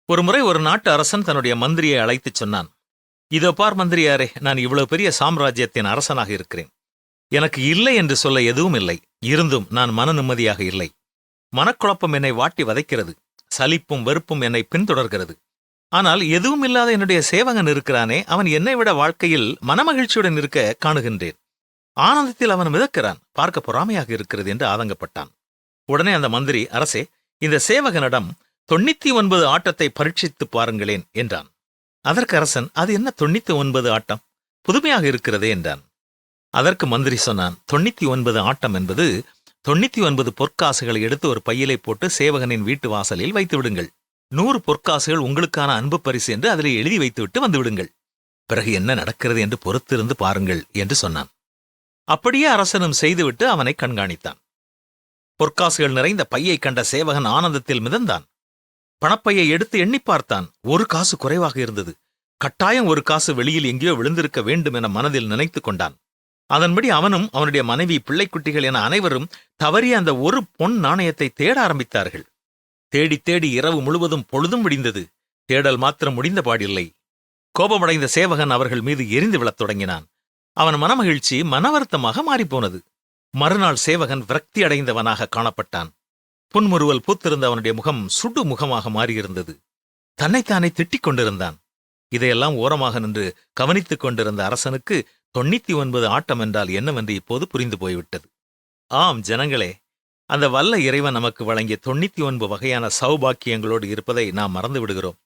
ஒருமுறை ஒரு நாட்டு அரசன் தன்னுடைய மந்திரியை அழைத்துச் சொன்னான். இதோ பார் மந்திரியாரே, நான் இவ்வளவு பெரிய சாம்ராஜ்யத்தின் அரசனாக இருக்கிறேன். எனக்கு இல்லை என்று சொல்ல எதுவும் இல்லை. இருந்தும் நான் மன நிம்மதியாக இல்லை. மனக்குழப்பம் என்னை வாட்டி வதைக்கிறது. சலிப்பும் வெறுப்பும் என்னை பின்தொடர்கிறது. ஆனால் எதுவும் இல்லாத என்னுடைய சேவகன் இருக்கிறானே, அவன் என்னை விட வாழ்க்கையில் மனமகிழ்ச்சியுடன் இருக்க காணுகின்றேன். ஆனந்தத்தில் அவன் மிதக்கிறான். பார்க்க பொறாமையாக இருக்கிறது என்று ஆதங்கப்பட்டான். உடனே அந்த மந்திரி, அரசே, இந்த சேவகனிடம் 99 ஆட்டத்தை பரீட்சித்து பாருங்களேன் என்றான். அதற்கு அரசன், அது என்ன 99 ஆட்டம்? புதுமையாக இருக்கிறதே என்றான். அதற்கு மந்திரி சொன்னான், 99 ஆட்டம் என்பது 99 பொற்காசுகளை எடுத்து ஒரு பையிலை போட்டு சேவகனின் வீட்டு வாசலில் வைத்து விடுங்கள். 100 பொற்காசுகள் உங்களுக்கான அன்பு பரிசு என்று அதில் எழுதி வைத்துவிட்டு வந்து விடுங்கள். பிறகு என்ன நடக்கிறது என்று பொறுத்திருந்து பாருங்கள் என்று சொன்னான். அப்படியே அரசனும் செய்துவிட்டு அவனை கண்காணித்தான். பொற்காசுகள் நிறைந்த பையை கண்ட சேவகன் ஆனந்தத்தில் மிதந்தான். பணப்பையை எடுத்து எண்ணி பார்த்தான். 1 காசு குறைவாக இருந்தது. கட்டாயம் 1 காசு வெளியில் எங்கேயோ விழுந்திருக்க வேண்டும் என மனதில் நினைத்து கொண்டான். அதன்படி அவனும் அவனுடைய மனைவி, பிள்ளைக்குட்டிகள் என அனைவரும் தவறிய அந்த 1 பொன் நாணயத்தை தேட ஆரம்பித்தார்கள். தேடி தேடி இரவு முழுவதும் பொழுதும் விடிந்தது. தேடல் மாத்திரம் முடிந்த பாடில்லை. கோபமடைந்த சேவகன் அவர்கள் மீது எரிந்து விழத் தொடங்கினான். அவன் மனமகிழ்ச்சி மனவருத்தமாக மாறிப்போனது. மறுநாள் சேவகன் விரக்தி அடைந்தவனாக காணப்பட்டான். புன்முறுவல் பூத்திருந்த அவனுடைய முகம் சுடு முகமாக மாறியிருந்தது. தன்னைத்தானே திட்டிக் கொண்டிருந்தான். இதையெல்லாம் ஓரமாக நின்று கவனித்துக் கொண்டிருந்த அரசனுக்கு 99 ஆட்டம் என்றால் என்னவென்று இப்போது புரிந்து போய்விட்டது. ஆம் ஜனங்களே, அந்த வல்ல இறைவன் நமக்கு வழங்கிய 99 வகையான சௌபாக்கியங்களோடு இருப்பதை நாம் மறந்து விடுகிறோம்.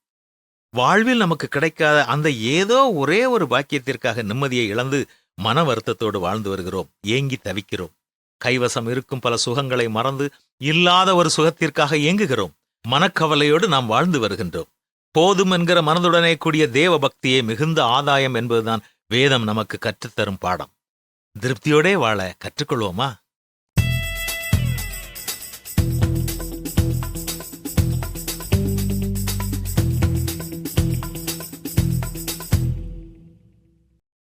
வாழ்வில் நமக்கு கிடைக்காத அந்த ஏதோ ஒரே ஒரு பாக்கியத்திற்காக நிம்மதியை இழந்து மன வருத்தத்தோடு வாழ்ந்து வருகிறோம். ஏங்கி தவிக்கிறோம். கைவசம் இருக்கும் பல சுகங்களை மறந்து இல்லாத ஒரு சுகத்திற்காக ஏங்குகிறோம். மனக்கவலையோடு நாம் வாழ்ந்து வருகின்றோம். போதும் என்கிற மனதுடனே கூடிய தேவ பக்தியே மிகுந்த ஆதாயம் என்பதுதான் வேதம் நமக்கு கற்றுத்தரும் பாடம். திருப்தியோடே வாழ கற்றுக்கொள்வோமா?